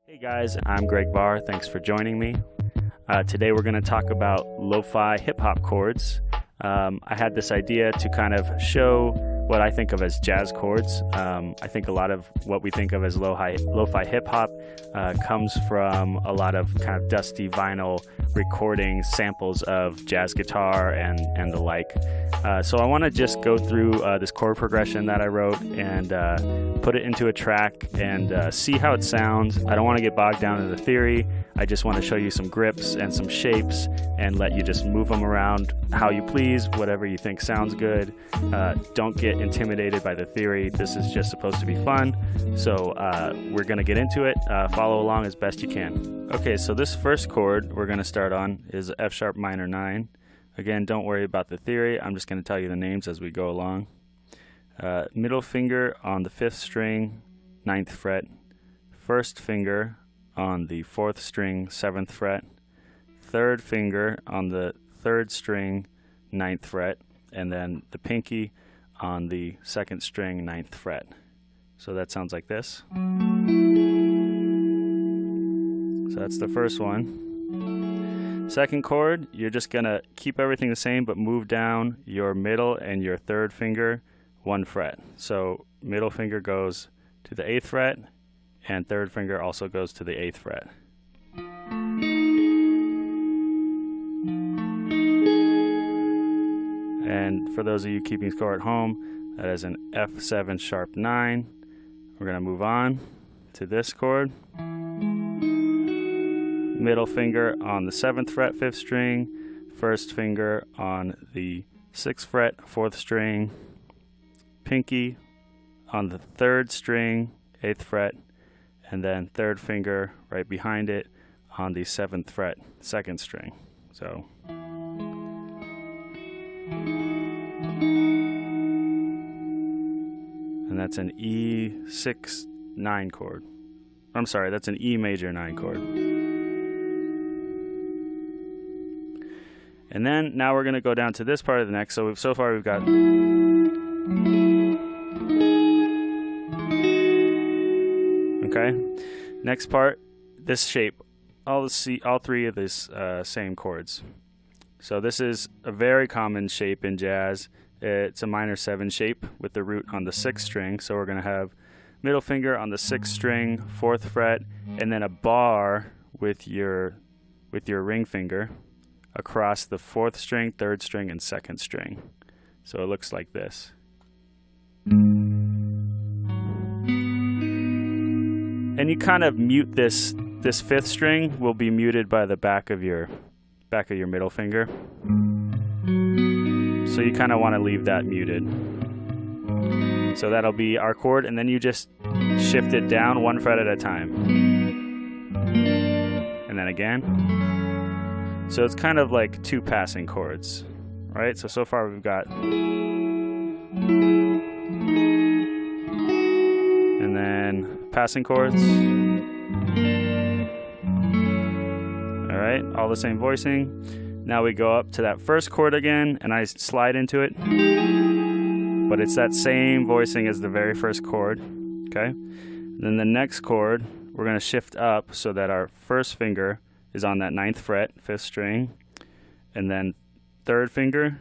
Hey guys, I'm Greg Barr. Thanks for joining me. Today we're going to talk about lo-fi hip-hop chords. I had this idea to kind of show what I think of as jazz chords. I think a lot of what we think of as lo-fi hip-hop comes from a lot of kind of dusty vinyl recording samples of jazz guitar and the like. So I want to just go through this chord progression that I wrote and put it into a track and see how it sounds. I don't want to get bogged down in the theory. I just want to show you some grips and some shapes and let you just move them around how you please, whatever you think sounds good. Don't get intimidated by the theory. This is just supposed to be fun. So we're going to get into it. Follow along as best you can. Okay, so this first chord we're going to start on is F sharp minor 9. Again, don't worry about the theory. I'm just going to tell you the names as we go along. Middle finger on the 5th string, 9th fret. First finger on the 4th string, 7th fret. Third finger on the 3rd string, 9th fret. And then the pinky on the 2nd string, 9th fret. So that sounds like this. So that's the first one. Second chord, you're just going to keep everything the same, but move down your middle and your 3rd finger 1 fret. So middle finger goes to the 8th fret, and 3rd finger also goes to the 8th fret. And for those of you keeping score at home, that is an F7 sharp 9. We're going to move on to this chord. Middle finger on the 7th fret, 5th string. First finger on the 6th fret, 4th string. Pinky on the 3rd string, 8th fret. And then 3rd finger right behind it on the 7th fret, 2nd string. So and that's an E6 9 chord. I'm sorry, that's an E major 9 chord. And then now we're going to go down to this part of the neck. So far we've got okay. Next part, this shape, all three of these same chords. So this is a very common shape in jazz. It's a minor 7 shape with the root on the 6th string. So we're going to have middle finger on the 6th string, 4th fret, and then a bar with your ring finger across the 4th string, 3rd string, and 2nd string. So it looks like this. And you kind of mute this 5th string will be muted by the back of your middle finger. So you kind of want to leave that muted. So that'll be our chord, and then you just shift it down 1 fret at a time. And then again. So it's kind of like 2 passing chords, right? So far we've got, and then passing chords. All right, all the same voicing. Now we go up to that first chord again, and I slide into it. But it's that same voicing as the very first chord, okay? And then the next chord, we're going to shift up so that our first finger is on that 9th fret, 5th string, and then 3rd finger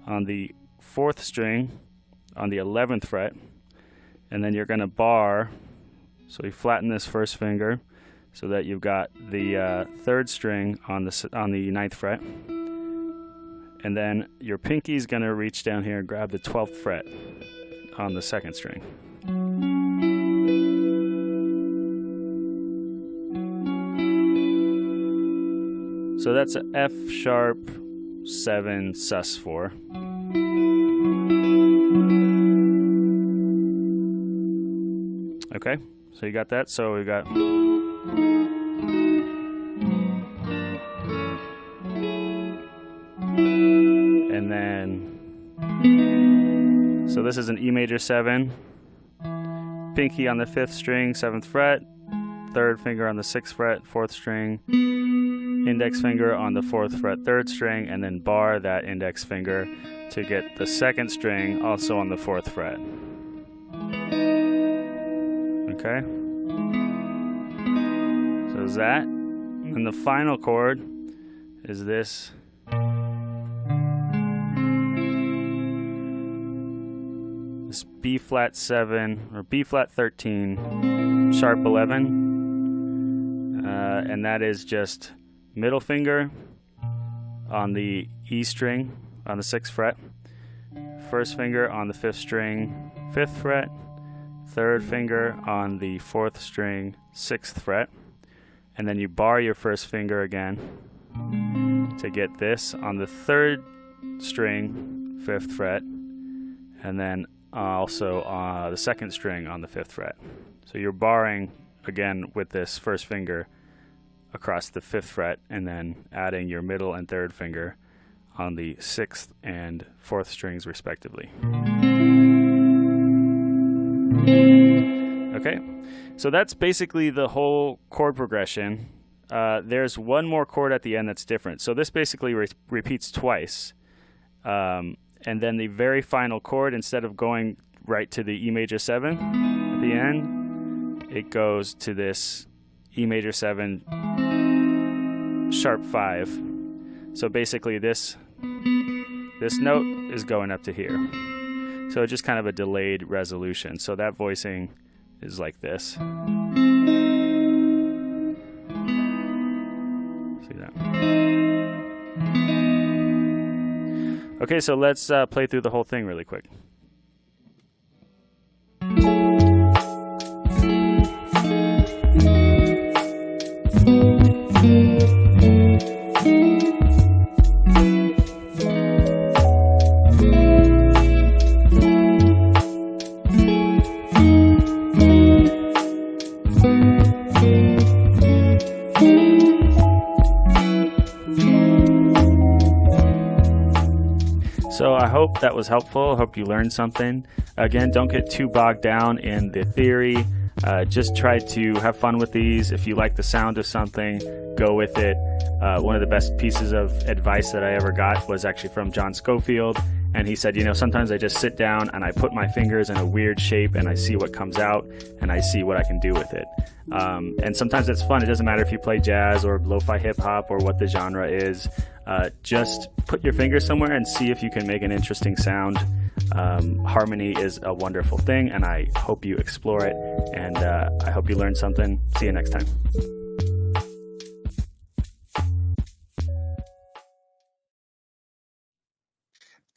on the 4th string on the 11th fret, and then you're going to bar, so you flatten this first finger so that you've got the 3rd string on the 9th fret, and then your pinky is going to reach down here and grab the 12th fret on the 2nd string. So that's a F sharp 7 sus4. Okay, so you got that. So we got and then so this is an E major 7. Pinky on the 5th string, 7th fret. 3rd finger on the 6th fret, 4th string. Index finger on the 4th fret, 3rd string, and then bar that index finger to get the 2nd string also on the 4th fret. Okay. there's that. And the final chord is this. This B flat 7 or B flat 13 sharp 11, and that is just middle finger on the E string on the 6th fret, first finger on the 5th string 5th fret, third finger on the 4th string 6th fret, and then you bar your first finger again to get this on the 3rd string 5th fret, and then also the 2nd string on the 5th fret. So you're barring again with this first finger across the 5th fret, and then adding your middle and 3rd finger on the 6th and 4th strings respectively. Okay, so that's basically the whole chord progression. There's one more chord at the end that's different. So this basically repeats twice. And then the very final chord, instead of going right to the E major 7 at the end, it goes to this E major 7 sharp 5. So basically this note is going up to here. So it's just kind of a delayed resolution. So that voicing is like this. See that? Okay, so let's play through the whole thing really quick. So I hope that was helpful. I hope you learned something. Again, don't get too bogged down in the theory. Just try to have fun with these. If you like the sound of something, go with it. One of the best pieces of advice that I ever got was actually from John Schofield. And he said, sometimes I just sit down and I put my fingers in a weird shape and I see what comes out and I see what I can do with it. And sometimes it's fun. It doesn't matter if you play jazz or lo-fi hip-hop or what the genre is. Just put your fingers somewhere and see if you can make an interesting sound. Harmony is a wonderful thing, and I hope you explore it. And I hope you learned something. See you next time.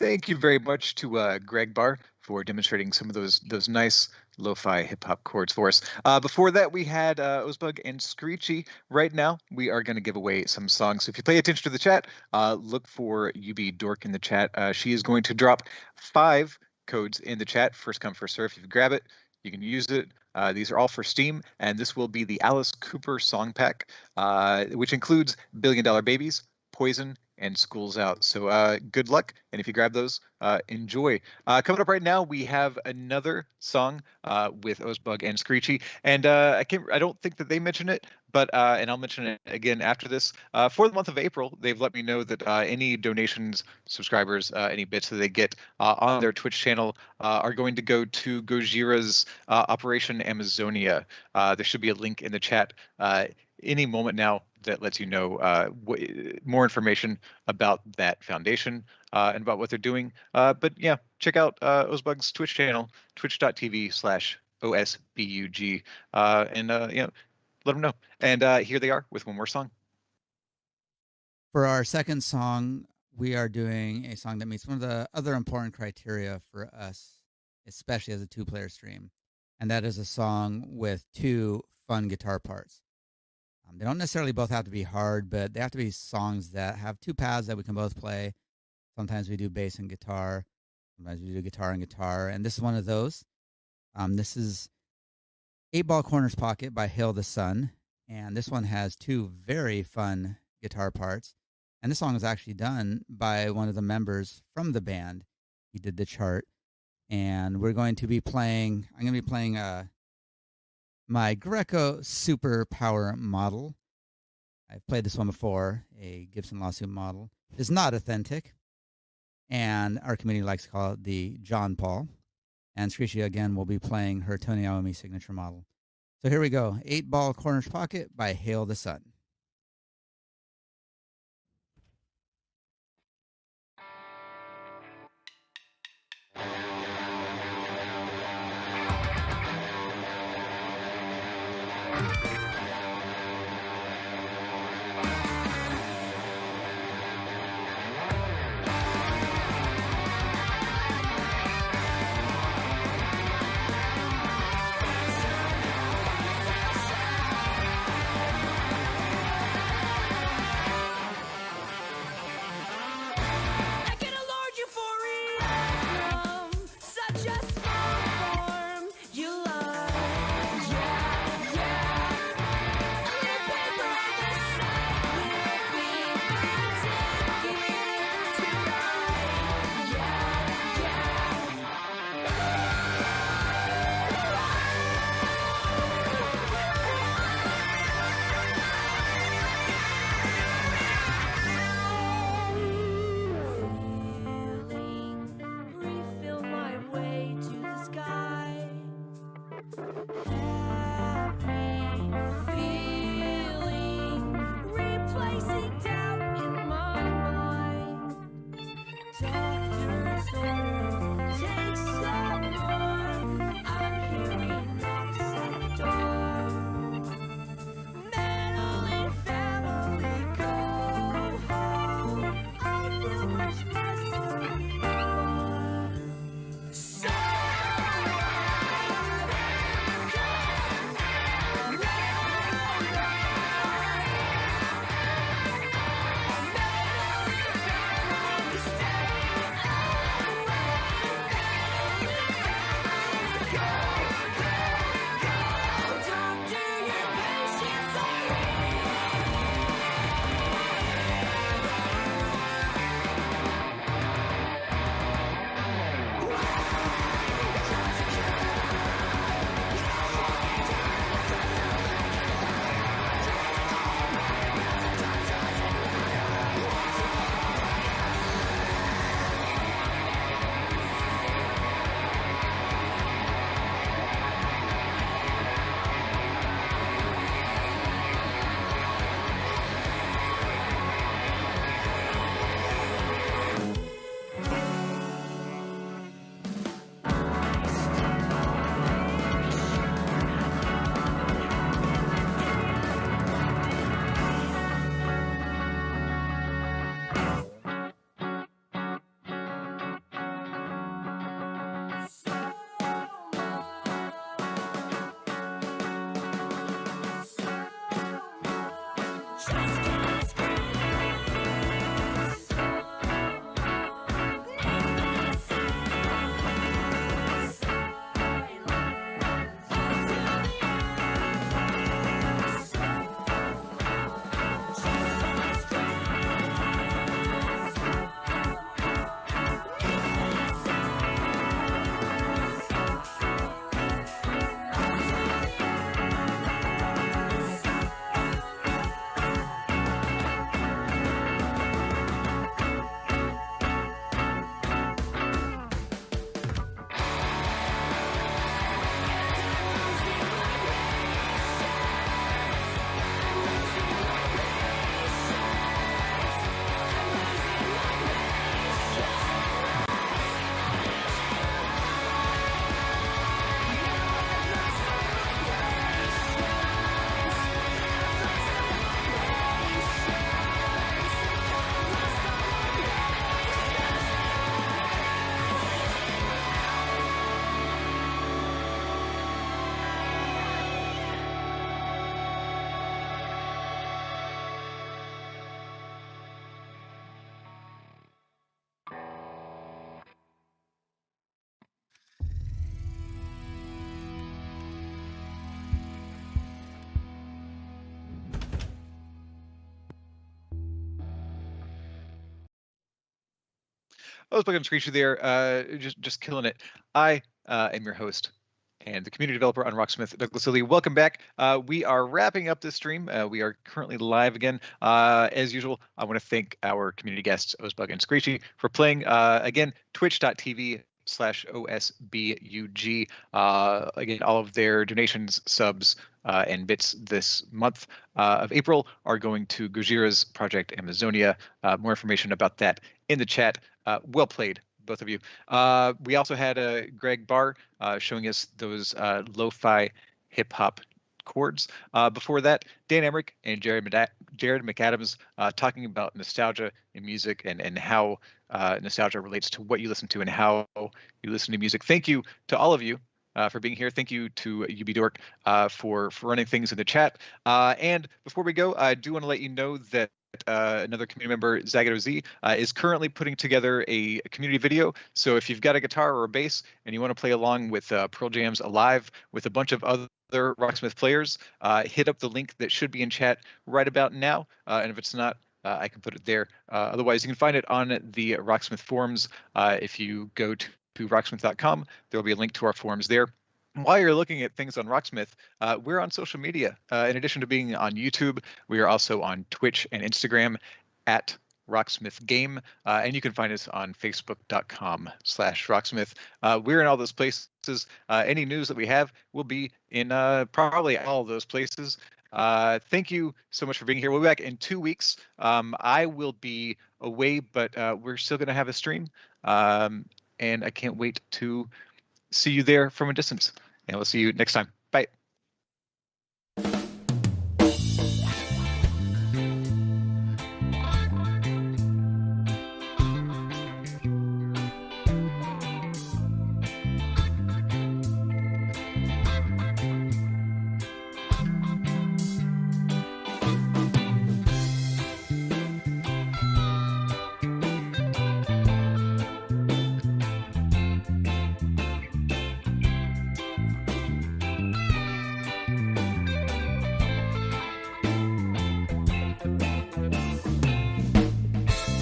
Thank you very much to Greg Barr for demonstrating some of those nice lo-fi hip-hop chords for us. Before that, we had Osbug and Screechy. Right now, we are going to give away some songs. So if you pay attention to the chat, look for UB Dork in the chat. She is going to drop 5 codes in the chat. First come, first serve. If you grab it, you can use it. These are all for Steam, and this will be the Alice Cooper song pack, which includes $1 Billion Babies, Poison, and School's Out. So good luck, and if you grab those, enjoy. Coming up right now, we have another song with Osbug and Screechy, and I don't think that they mentioned it, but and I'll mention it again after this. For the month of April, they've let me know that any donations, subscribers, any bits that they get on their Twitch channel are going to go to Gojira's Operation Amazonia. There should be a link in the chat any moment now that lets you know more information about that foundation and about what they're doing. But yeah, check out Osbug's Twitch channel, twitch.tv/OSBUG, and let them know. And here they are with one more song. For our second song, we are doing a song that meets one of the other important criteria for us, especially as a 2-player stream, and that is a song with 2 fun guitar parts. They don't necessarily both have to be hard, but they have to be songs that have 2 paths that we can both play. Sometimes we do bass and guitar. Sometimes we do guitar and guitar. And this is one of those. This is 8 Ball Corner's Pocket by Hail the Sun. And this one has 2 very fun guitar parts. And this song was actually done by one of the members from the band. He did the chart. And I'm going to be playing my Greco Super Power model. I've played this one before, a Gibson Lawsuit model. It's not authentic, and our community likes to call it the John Paul. And Screechy, again, will be playing her Tony Iommi signature model. So here we go. 8-Ball Corner's Pocket by Hail the Sun. Osbug and Screechy there, just killing it. I am your host and the community developer on Rocksmith, Douglas Lilly. Welcome back. We are wrapping up this stream. We are currently live again. As usual, I want to thank our community guests, Osbug and Screechy, for playing. Again, twitch.tv patreon.com/OSBUG. Again, all of their donations, subs, and bits this month of April are going to Gojira's Project Amazonia. More information about that in the chat. Well played, both of you. We also had Greg Barr showing us those lo-fi hip-hop chords. Before that, Dan Amrich and Jared McAdams talking about nostalgia in music and how nostalgia relates to what you listen to and how you listen to music. Thank you to all of you for being here. Thank you to UB Dork for running things in the chat. And before we go, I do want to let you know that another community member, Zagato Z, is currently putting together a community video. So if you've got a guitar or a bass and you want to play along with Pearl Jam's Alive with a bunch of other Rocksmith players, hit up the link that should be in chat right about now. And if it's not, I can put it there. Otherwise, you can find it on the Rocksmith forums. If you go to rocksmith.com, there will be a link to our forums there. While you're looking at things on Rocksmith, we're on social media. In addition to being on YouTube, we are also on Twitch and Instagram at Rocksmith Game, and you can find us on Facebook.com/Rocksmith. We're in all those places. Any news that we have will be in probably all of those places. Thank you so much for being here. We'll be back in 2 weeks. I will be away, but we're still going to have a stream, and I can't wait to see you there from a distance. And we'll see you next time.